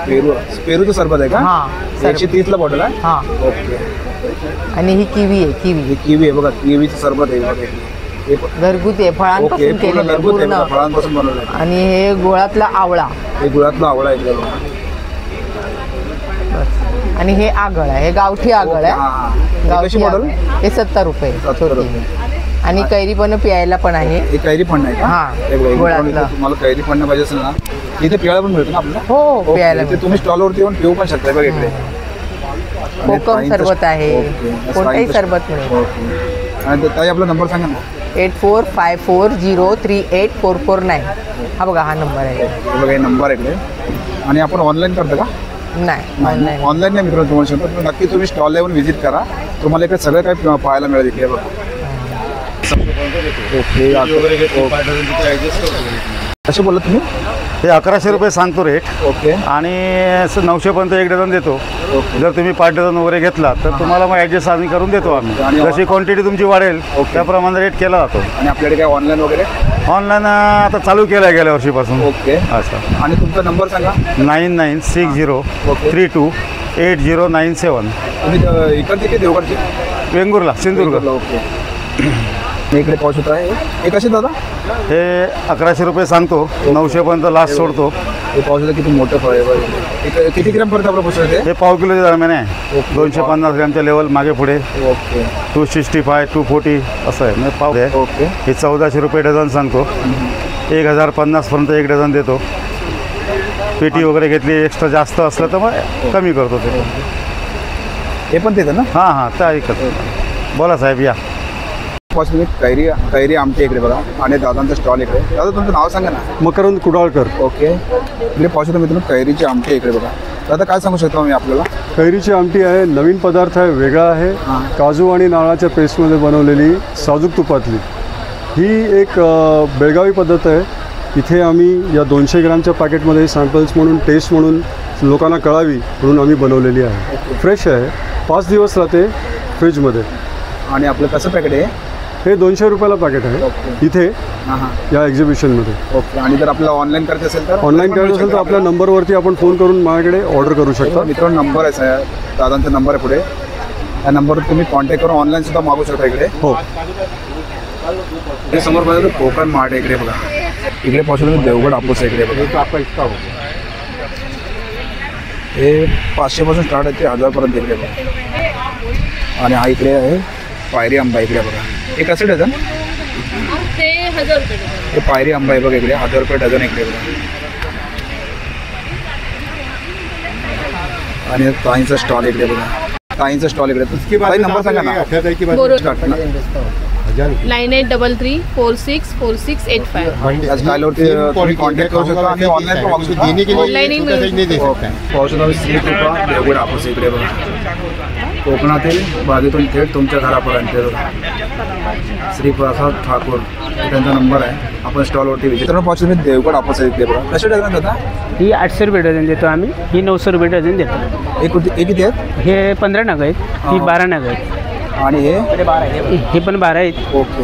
Speaker 1: पेरू. पेरूचं सरबत आहे का?
Speaker 3: हां.
Speaker 1: 130ला बॉटल आहे.
Speaker 3: हां.
Speaker 1: ओके.
Speaker 3: आणि ही किवी आहे. किवी.
Speaker 1: ही किवी आहे बघा. किवीचं सरबत आहे बघा. हे
Speaker 3: घरगुती आहे. फळांपासून केलेलं आहे पूर्ण.
Speaker 1: फळांपासून बनवलं आहे.
Speaker 3: आणि हे गुळातला आवळा.
Speaker 1: हे गुळातला आवळा आहे बघा.
Speaker 3: आणि हे आगळ आहे. हे गावठी आगळ आहे. गावठी आगळ. हे 70 रुपये.
Speaker 1: 70 रुपये.
Speaker 3: आणि कैरी पण प्यायला पण आहे.
Speaker 1: हे कैरी पण नाही का?
Speaker 3: हां.
Speaker 1: तुम्हाला कैरी पण पाहिजे असेल ना इथे प्यायला पण मिळतो ना आपल्याला?
Speaker 3: हो प्यायला
Speaker 1: इथे तुम्ही स्टॉलवरती येऊन पिऊ पण शकता बघा इकडे.
Speaker 3: कोकम सरबत आहे, कोणताही सरबत मिळेल.
Speaker 1: ओके. आणि ताई आपला नंबर सांगा ना.
Speaker 3: 8454038449. हा बघा हा नंबर आहे.
Speaker 1: हे बघा हे नंबर आहे इकडे. आणि आपण ऑनलाईन करता का?
Speaker 3: नाही ऑनलाईन.
Speaker 1: ऑनलाईन नाही मित्रांनो तुम्हाला सांगतो, पण नक्की तुम्ही स्टॉलला येऊन व्हिजिट करा, तुम्हाला इकडे सगळं काही पाहायला मिळेल इकडे बघा. ओके. कसे बोलला तुम्ही?
Speaker 11: हे 1100 रुपये सांगतो रेट.
Speaker 1: ओके.
Speaker 11: आणि 900 पर्यंत 1 डझन देतो. जर तुम्ही 5 डझन वगैरे घेतला तर तुम्हाला मग ॲडजस्ट आम्ही करून देतो आम्ही. जशी क्वांटिटी तुमची वाढेल त्याप्रमाणे रेट केला जातो.
Speaker 1: आणि आपल्याकडे काय ऑनलाईन वगैरे?
Speaker 11: ऑनलाईन आता चालू केलं आहे गेल्या वर्षीपासून.
Speaker 1: ओके.
Speaker 11: असं.
Speaker 1: आणि तुमचा नंबर सांगा.
Speaker 11: 9960328097.
Speaker 1: तुम्ही इकडचे की देवगडचे?
Speaker 11: वेंगुर्ला, सिंधुदुर्ग.
Speaker 1: ओके. इकडे पाऊस होत आहे. हे कसे दादा?
Speaker 11: हे 1100 रुपये सांगतो, 900 पर्यंत लास्ट सोडतो.
Speaker 1: हे पावसाचं किती मोठं फळ आहे बघा. किती ग्रॅम पर्यंत आपलं पुस्तक आहे?
Speaker 11: हे पाव किलोच्या दरम्यान आहे. 250 ग्रॅमच्या लेवल मागे पुढे.
Speaker 1: ओके.
Speaker 11: 265 240 असं आहे म्हणजे पाव आहे.
Speaker 1: ओके.
Speaker 11: हे 1400 रुपये डझन सांगतो. 1050 पर्यंत 1 डझन देतो. पेटी वगैरे घेतली एक्स्ट्रा जास्त असलं तर मग कमी करतो ते.
Speaker 1: हे पण देतं ना?
Speaker 11: हां तर ऐकत. बोला साहेब या.
Speaker 1: पासून कैरी आमच्या इकडे बघा. आणि दादांचं स्टॉल इकडे. दादा तुमचं नाव सांगा ना.
Speaker 10: मकरंद कुडाळकर.
Speaker 1: ओके. इकडे पाहू मित्रांनो कैरीची आमटी इकडे बघा. दादा काय सांगू शकतो मी आपल्याला?
Speaker 10: कैरीची आमटी आहे, नवीन पदार्थ आहे, वेगळा आहे. काजू आणि नारळाच्या पेस्टमध्ये बनवलेली साजूक तुपातली ही एक बेळगावी पद्धत आहे. इथे आम्ही या 200 ग्रामच्या पॅकेटमध्ये सॅम्पल्स म्हणून टेस्ट म्हणून लोकांना कळावी म्हणून आम्ही बनवलेली आहे. फ्रेश आहे, 5 दिवस राहते फ्रीजमध्ये.
Speaker 1: आणि आपलं कसं पॅकेट आहे?
Speaker 10: हे 200 रुपयाला पॅकेट आहे इथे या एक्झिबिशनमध्ये.
Speaker 1: ओके. आणि जर आपल्याला ऑनलाईन करायचं असेल तर?
Speaker 10: ऑनलाईन करायचं असेल तर आपल्या नंबरवरती आपण फोन करून माझ्याकडे ऑर्डर करू शकता.
Speaker 1: मित्रांनो नंबर आहे साहेब, दादांचा नंबर आहे पुढे. त्या नंबरवर तुम्ही कॉन्टॅक्ट करून ऑनलाईन सुद्धा मागू शकता इकडे.
Speaker 10: हो.
Speaker 1: हे समोर बघा कोकण मार्ट इकडे बघा. इकडे पासून तुम्ही देवगड हापूस इकडे बघा. हे 500 पासून स्टार्ट आहे ते 1000 पर्यंत इकडे बघा. आणि हा इकडे आहे पायरी आंबा इकडे बघा. हे कसं डझन?
Speaker 4: ते 1000 रुपये.
Speaker 1: हे पायरी आंबा आहे बघा इकडे 1000 रुपये डझन इकडे बघा. आणि ताईंचा स्टॉल इकडे बघा. ताईंचा स्टॉल इकडे. ताई नंबर सांगा ना.
Speaker 4: 9833464685.
Speaker 1: या स्टाईलवरती तुम्ही कॉन्टॅक्ट करू शकता आणि ऑनलाईन पण मागू शकता.
Speaker 4: ऑनलाईन
Speaker 1: पावसाळा श्री कृपा देवगड हापूस इकडे बघा. कोकणातील बागेतून थेट तुमच्या घरापर्यंत श्री प्रसाद ठाकूर त्यांचा नंबर आहे. आपण स्टॉलवरती विचारून पाहू तुम्ही देवगड हापूस इकडे बघा. कसे डझन दादा?
Speaker 2: ही 800 रुपये डझन देतो आम्ही. ही 900 रुपये डझन देतो.
Speaker 1: हे किती आहेत?
Speaker 2: हे 15 नग आहेत. ही 12 नग आहेत.
Speaker 1: आणि हे
Speaker 2: पण 12 आहेत.
Speaker 1: ओके.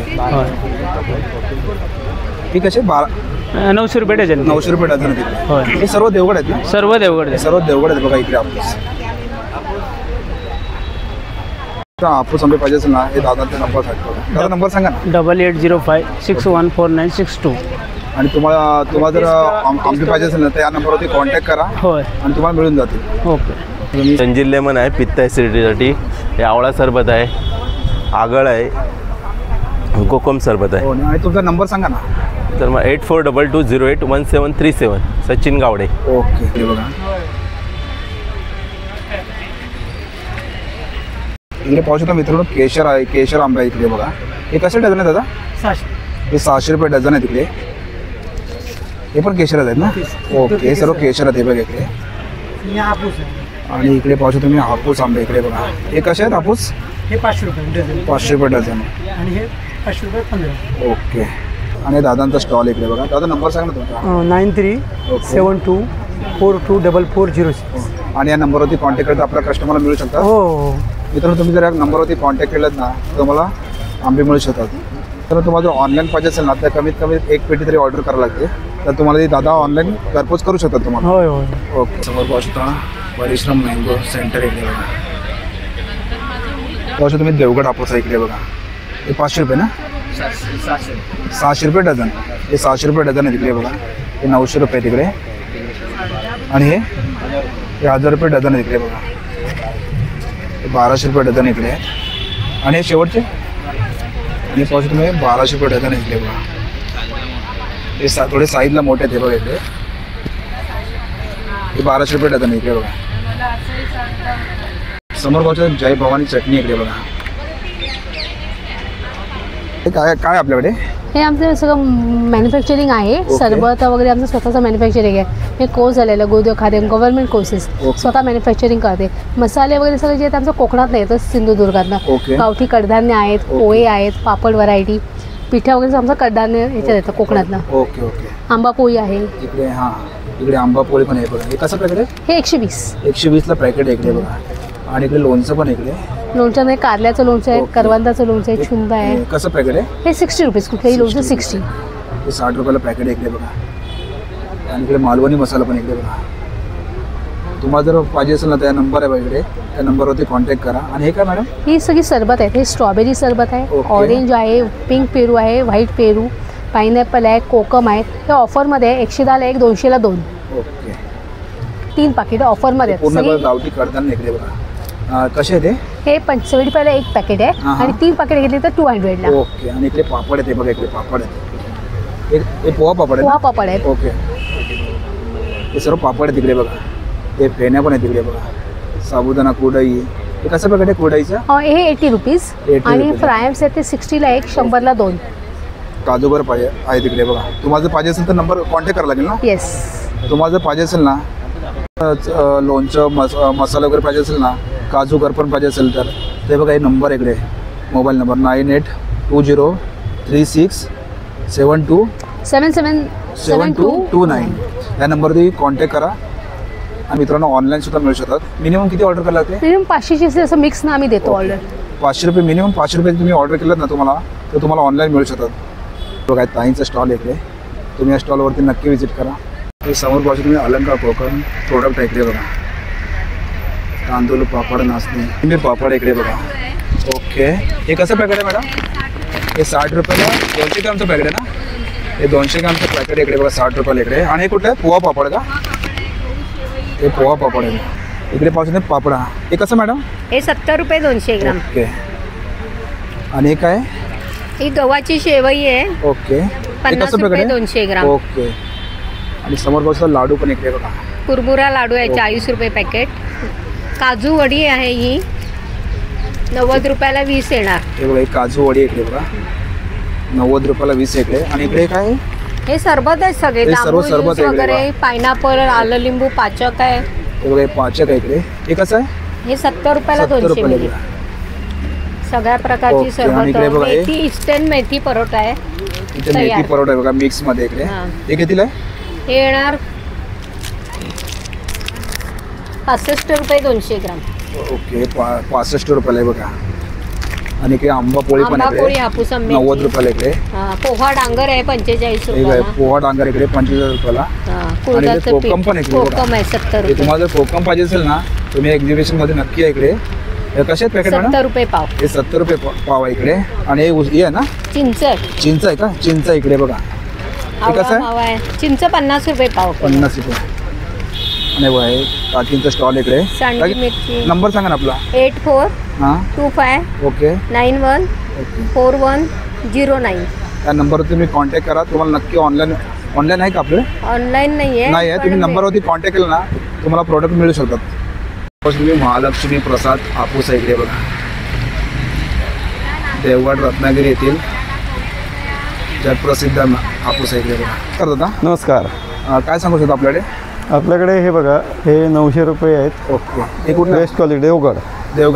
Speaker 1: ही कसे?
Speaker 2: 900 रुपये डझन.
Speaker 1: 900 रुपये डझन आहेत.
Speaker 2: होय.
Speaker 1: हे सर्व देवगड आहेत ना?
Speaker 2: सर्व देवगड आहेत.
Speaker 1: सर्व देवगड आहेत बघा इकडे हापूस. हापूस आंबे पाहिजे असेल ना हे दादांचा नंबर सांगतो. दादा नंबर सांगा ना.
Speaker 2: 8805614962.
Speaker 1: आणि तुम्हाला जर आंबे पाहिजे असेल ना तर या नंबरवरती कॉन्टॅक्ट करा.
Speaker 2: होय.
Speaker 1: आणि तुम्हाला मिळून जातील.
Speaker 2: ओके.
Speaker 12: संजील लेमन आहे पित्त ॲसिडिटीसाठी. हे आवळा सरबत आहे, आगळ आहे, कोकम सरबत आहे.
Speaker 1: आणि तुमचा नंबर सांगा ना.
Speaker 12: तर मग 8422081737. सचिन गावडे.
Speaker 1: ओके. हे बघा इकडे पाहू शकता मित्रांनो केशर आहे. केशर आंबा आहे इकडे बघा. हे कसे डझन आहे दादा?
Speaker 2: 600.
Speaker 1: हे 600 रुपये डझन आहे तिकडे. हे पण केशर आहेत ना? ओके. हे सर्व केशर आहेत हे बघा इकडे. आणि इकडे पाहू शकता तुम्ही हापूस आंबे इकडे बघा. हे कसे आहेत हापूस?
Speaker 2: हे 500 रुपये डझन.
Speaker 1: 500 रुपये डझन.
Speaker 2: आणि हे 500 रुपये 15.
Speaker 1: ओके. आणि दादांचा स्टॉल इकडे बघा. दादा नंबर सांगा ना तुमचा.
Speaker 2: 9372424406.
Speaker 1: आणि या नंबरवरती कॉन्टॅक्ट करता आपल्या कस्टमरला मिळू शकतात.
Speaker 2: हो.
Speaker 1: मित्रांनो तुम्ही जर या नंबरवरती कॉन्टॅक्ट केलात ना तर तुम्हाला आंबे मिळू शकतात. तर तुम्हाला जर ऑनलाईन पाहिजे असेल ना तर कमीत कमी 1 पेटी तरी ऑर्डर करावं लागते. तर तुम्हाला ती दादा ऑनलाईन घरपोच करू शकतात तुम्हाला.
Speaker 2: होय होय.
Speaker 1: ओके. समोर पाहू शकता परिश्रम मँगो सेंटर इकडे बघा. पाहू शकता तुम्ही देवगड हापूस आहे इकडे बघा. हे 500 रुपये ना? 600 रुपये डझन. हे 600 रुपये डझन आहे तिकडे बघा. हे 900 रुपये तिकडे. आणि हे 1000 रुपये डझन आहे तिकडे बघा. हे 1200 रुपये डझन इकडे. आणि हे शेवटचे आणि पाहू शकता तुम्ही 1200 रुपये डझन आहे इकडे बघा. हे थोडे साईजला मोठे आहेत हे बघा इकडे. हे 1200 रुपये डझन आहे इकडे बघा. समोर बघा जय भवानी चटणी इकडे बघा. हे काय काय आपल्याकडे?
Speaker 13: हे आमचं सगळं मॅन्युफॅक्चरिंग आहे. सरबत वगैरे आमचं स्वतःचं मॅन्युफॅक्चरिंग आहे. हे कोर्स झालेलं गोदो खाद्य गव्हर्नमेंट कोर्सेस स्वतः मॅन्युफॅक्चरिंग करते. मसाले वगैरे सगळे जे आहेत आमचं कोकणात नाही येतं, सिंधुदुर्गातनं. गावठी कडधान्य आहेत, पोहे आहेत, पापड व्हरायटी, पिठा वगैरे आमचं कडधान्य याच्यात येतं कोकणातनं.
Speaker 1: Okay okay.
Speaker 13: आंबा पोळी आहे
Speaker 1: इकडे. हां इकडे आंबा पोळी पण आहे बघा. हे कसं पॅकेट आहे?
Speaker 13: हे 120.
Speaker 1: 120ला पॅकेट आहे इकडे बघा. आणि इकडे लोणचं पण इकडे.
Speaker 13: लोणचं नाही, कारल्याचं लोणचं आहे, करवंदाचं लोणचं आहे, छुंदा आहे.
Speaker 1: कसं पॅकेट आहे?
Speaker 13: हे 60 रुपीज. कुठल्याही लोणचं 60.
Speaker 1: हे 60 रुपयाला पॅकेट आहे इकडे बघा. आणि इकडे मालवणी मसाला पण इकडे बघा. तुम्हाला जर पाहिजे असेल ना त्या नंबर आहे बघा इकडे, त्या नंबरवरती कॉन्टॅक्ट करा. आणि हे काय मॅडम?
Speaker 13: ही सगळी सरबत आहेत. हे स्ट्रॉबेरी सरबत आहे, ऑरेंज आहे, पिंक पेरू आहे, व्हाईट पेरू, पायनॅपल आहे, कोकम आहे. हे ऑफरमध्ये आहे. 110ला 1, 200ला 2.
Speaker 1: ओके.
Speaker 13: 3 पाकिट ऑफरमध्ये आहेत.
Speaker 1: पूर्ण गावठी कडधान्य इकडे बघा. कसे आहे ते?
Speaker 13: हे 75ला 1 पॅकेट आहे आणि 3 पॅकेट घेतली तर 200ला.
Speaker 1: ओके. आणि इकडे पापड आहे ते बघा. इकडे पापड आहे. हे पोहा पापड आहे.
Speaker 13: पोहा पापड आहे.
Speaker 1: ओके. हे सर्व पापड आहे तिकडे बघा. हे फेण्या पण आहे तिकडे बघा. साबुदाणा कुरडई. हे कसं पॅकेट आहे कुरडईचं?
Speaker 13: हे 80 रुपीज. आणि फ्रायम्स आहेत ते 60ला 1, 100ला 2.
Speaker 1: काजूगर पाहिजे आहे तिकडे बघा. तुम्हाला जर पाहिजे असेल तर नंबर कॉन्टॅक्ट करावं लागेल ना?
Speaker 13: येस.
Speaker 1: तुम्हाला जर पाहिजे असेल ना लोणचं मसाला वगैरे पाहिजे असेल ना, काजूगर पण पाहिजे असेल तर ते बघा. हे नंबर इकडे, मोबाईल नंबर 9820367229. या नंबरवरती कॉन्टॅक्ट करा. आणि मित्रांनो ऑनलाईन सुद्धा मिळू शकतात. मिनिमम किती ऑर्डर करायला लागते?
Speaker 13: मिनिमम 500ची असं मिक्स ना आम्ही देतो ऑर्डर.
Speaker 1: 500 रुपये मिनिमम. 500 रुपये तुम्ही ऑर्डर केलं ना तुम्हाला, तर तुम्हाला ऑनलाईन मिळू शकतात. बघा ताईंचा स्टॉल इकडे. तुम्ही या स्टॉलवरती नक्की व्हिजिट करा. हे समोर पासून तुम्ही अलंकार कोकण प्रोडक्ट इकडे बघा. तांदूळ पापड नाचणी तुम्ही पापड इकडे बघा. ओके. हे कसं पॅकेट आहे मॅडम? हे 60 रुपयाला 200 ग्रामचं पॅकेट आहे ना? हे 200 ग्रामचं पॅकेट इकडे बघा 60 रुपयाला इकडे. आणि हे कुठलं आहे? पोहा पापड का? हे पोहा पापड आहे इकडे पासून. पापडा हे कसं मॅडम?
Speaker 6: हे 70 रुपये 200 ग्राम.
Speaker 1: ओके. आणि हे काय?
Speaker 6: ही गव्हाची शेवई आहे.
Speaker 1: ओके.
Speaker 6: 50 रुपये 200 ग्राम.
Speaker 1: ओके. आणि समोर पासून लाडू पण इकडे बघा.
Speaker 6: कुरमुरा लाडू आहे 40 रुपये पॅकेट. काजू वडी आहे ही 90 रुपयाला 20 येणार.
Speaker 1: हे बघा. काजू वडी इकडे बघा 90 रुपयाला 20 इकडे. आणि इकडे काय?
Speaker 6: हे सरबत आहे सगळे.
Speaker 1: सर्व सरबत
Speaker 6: वगैरे पायनॅपल, आलं लिंबू, पाचक आहे.
Speaker 1: हे बघा पाचक आहे इकडे. हे कसं आहे?
Speaker 6: हे 70 रुपयाला 200 मिली. सगळ्या प्रकारची सरबत. मेथी इन्स्टंट मेथी परोठा आहे.
Speaker 1: इथे मेथी परोठा आहे बघा मिक्स मध्ये इकडे. हे कितीला आहे?
Speaker 6: हे येणार 65 रुपये 200 ग्राम.
Speaker 1: ओके. 65 रुपयाला आहे बघा. आणि इकडे आंबा पोळी पण
Speaker 6: आहे हापूस
Speaker 1: 90 रुपयाला इकडे.
Speaker 6: पोहा डांगर आहे 45 रुपयाला.
Speaker 1: पोहा डांगर इकडे 45 रुपयाला. आणि कोकम पण इकडे.
Speaker 6: कोकम आहे 70 रुपये.
Speaker 1: तुम्हाला जर कोकम पाहिजे असेल ना तुम्ही एक्झिबिशन मध्ये नक्की आहे इकडे. कसे आहेत पॅकेट?
Speaker 6: 70 रुपये पाव.
Speaker 1: हे 70 रुपये पाव आहे इकडे. आणि हे आहे ना
Speaker 6: चिंच.
Speaker 1: चिंच आहे का? चिंच इकडे बघा. हे कसं आहे?
Speaker 6: चिंच 50 रुपये पाव.
Speaker 1: 50 रुपये. आणि बघा हे काकींचा स्टॉल इकडे. नंबर सांगा ना आपला.
Speaker 6: 8425
Speaker 1: ओके
Speaker 6: 914109.
Speaker 1: त्या नंबरवरती तुम्ही कॉन्टॅक्ट करा. तुम्हाला नक्की ऑनलाईन आहे का आपले?
Speaker 6: ऑनलाईन नाही
Speaker 1: आहे. तुम्ही नंबरवरती कॉन्टॅक्ट केलं ना तुम्हाला प्रोडक्ट मिळू शकतात. तुम्ही महालक्ष्मी प्रसाद हापूस आहे इकडे बघा. देवगड रत्नागिरी येथील जगप्रसिद्ध हापूस आहे इकडे बघा. कर दादा
Speaker 14: नमस्कार.
Speaker 1: काय सांगू शकतो आपल्याकडे?
Speaker 14: आपल्याकडे हे बघा हे 900 रुपये आहेत.
Speaker 1: ओके. हे कुठलं?
Speaker 14: बेस्ट क्वालिटी देवगड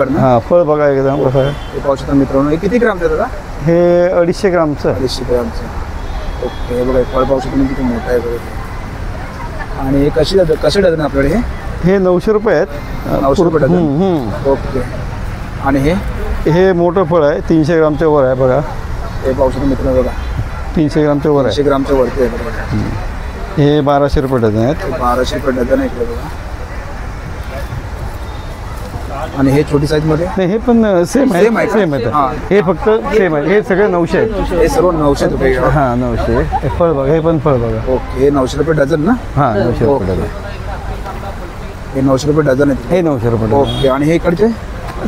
Speaker 14: ना. हां फळ बघा एकदम कसं आहे.
Speaker 1: हे पाहू शकता मित्रांनो. हे किती ग्रामचं आहे दादा?
Speaker 14: हे 250 ग्रामचं.
Speaker 1: 250 ग्रामचं. ओके. हे बघा फळ पाहू शकता मी किती मोठं आहे बघा. आणि हे कसे डझन आपल्याकडे?
Speaker 14: हे 900 रुपये आहेत.
Speaker 1: 900 रुपये डझन. ओके. आणि
Speaker 14: हे मोठं फळ आहे 300 ग्रामच्या वर आहे बघा.
Speaker 1: हे पाहू शकता मित्रांनो बघा
Speaker 14: 300 ग्रामच्या वर आहे.
Speaker 1: 300 ग्रामच्या वरती आहे बघा.
Speaker 14: हे 1200 रुपये डझन आहेत.
Speaker 1: 1200 रुपये डझन आहे इकडे बघा. आणि हे छोटी साईज मध्ये?
Speaker 14: नाही हे पण सेम आहे. हे फक्त सेम आहे. हे सगळे 900 आहेत.
Speaker 1: हे सर्व 900 रुपये.
Speaker 14: हां 900. हे फळ बघा. हे पण फळ बघा.
Speaker 1: ओके. हे 900 रुपये डझन ना?
Speaker 14: हां 900 रुपये डझन.
Speaker 1: हे 900 रुपये डझन आहे.
Speaker 14: हे 900 रुपये.
Speaker 1: ओके. आणि हे इकडचे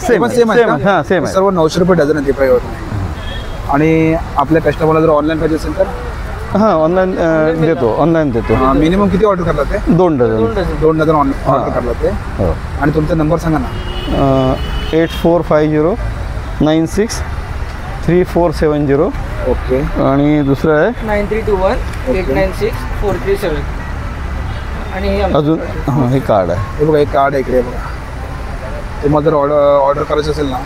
Speaker 14: सेम आहे. हां सेम आहे.
Speaker 1: सर्व 900 रुपये डझन आहे ते. आणि आपल्या कस्टमरला जर ऑनलाईन पाहिजे असेल तर
Speaker 14: हां ऑनलाईन देतो ऑनलाईन देतो.
Speaker 1: मिनिमम किती ऑर्डर करला ते?
Speaker 14: 2 डझन.
Speaker 1: 2 डझन ऑर्डर करला ते.
Speaker 14: हो.
Speaker 1: आणि तुमचा नंबर सांगा ना.
Speaker 14: 8450963470.
Speaker 1: ओके.
Speaker 14: आणि दुसरं आहे
Speaker 2: 9321896437. आणि
Speaker 14: अजून हां हे कार्ड आहे.
Speaker 1: हे बघा, एक कार्ड आहे इकडे बघा. तुम्हाला जर ऑर्डर करायचं असेल ना,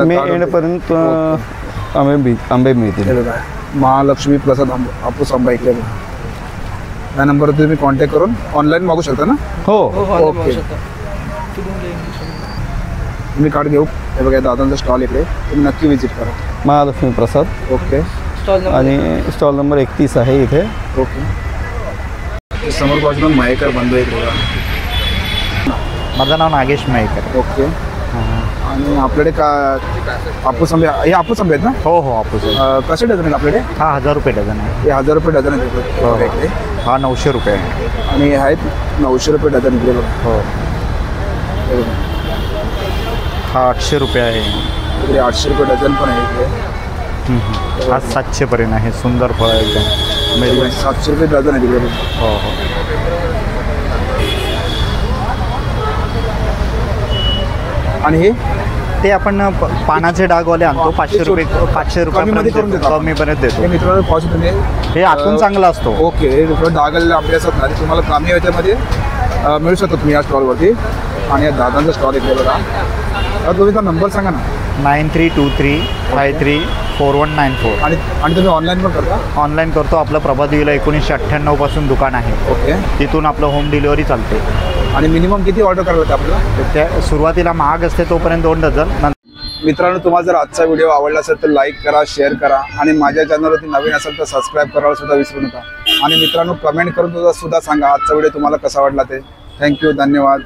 Speaker 14: मे एंडपर्यंत आंबे मिळतील.
Speaker 1: महालक्ष्मी प्रसाद हापूस आंबा इकडे बघा. या नंबरवर तुम्ही कॉन्टॅक्ट करून ऑनलाईन मागू शकता ना.
Speaker 14: हो.
Speaker 1: ओके. तुम्ही कार्ड घेऊ. हे बघा, दादांचा स्टॉल इकडे, तुम्ही नक्की व्हिजिट करा.
Speaker 14: महालक्ष्मी प्रसाद.
Speaker 1: ओके.
Speaker 14: आणि स्टॉल नंबर 31 आहे इथे.
Speaker 1: ओके. समोर बाजूला मयेकर बंधू आहे बघा.
Speaker 15: माझं नाव नागेश मयेकर.
Speaker 1: ओके. आणि आपल्याकडे का हापूस आंबे, हे हापूस आंबे आहेत ना?
Speaker 15: हो हो हापूस.
Speaker 1: कसे डझन आहेत आपल्याकडे?
Speaker 15: हा 1000 रुपये डझन आहे.
Speaker 1: हे 1000 रुपये डझन आहेत इकडे.
Speaker 15: हा 900 रुपये आहे.
Speaker 1: आणि हे आहेत 900 रुपये डझन इकडे बघा.
Speaker 15: हो. हा 800 रुपये आहे.
Speaker 1: इकडे 800 रुपये डझन पण आहे इकडे.
Speaker 15: हा 700 पर्यंत आहे. सुंदर फळ आहे एकदम.
Speaker 1: 700 रुपये डझन आहे तिकडे.
Speaker 15: हो हो.
Speaker 1: आणि हे
Speaker 15: ते आपण पानाचे डागवाले आणतो. 500 रुपयामध्ये कमीपर्यंत देतो.
Speaker 1: हे मित्रांनो पाहू शकता तुम्ही,
Speaker 15: हे आतून चांगलं असतो.
Speaker 1: ओके. हे डागल आपले असतात ना, ते तुम्हाला कमी याच्यामध्ये मिळू शकतो तुम्ही या स्टॉलवरती. आणि या दादांचा स्टॉल इकडे बघा. तुम्ही नंबर सांगा ना.
Speaker 15: 9323534194.
Speaker 1: आणि तुम्ही ऑनलाईन पण करता?
Speaker 15: ऑनलाईन करतो. आपलं प्रभादेवीला 1998 पासून दुकान आहे.
Speaker 1: ओके.
Speaker 15: तिथून आपलं होम डिलिव्हरी चालते.
Speaker 1: आणि मिनिमम किती ऑर्डर करायला लागते आपल्याला?
Speaker 15: त्या सुरुवातीला महाग असते तोपर्यंत 2 डझन.
Speaker 1: मित्रांनो, तुम्हाला जर आजचा व्हिडिओ आवडला असेल तर लाईक करा, शेअर करा. आणि माझ्या चॅनलवरती नवीन असेल तर सबस्क्राईब करायला सुद्धा विसरू नका. आणि मित्रांनो, कमेंट करून सुद्धा सांगा आजचा व्हिडिओ तुम्हाला कसा वाटला ते. थँक्यू. धन्यवाद.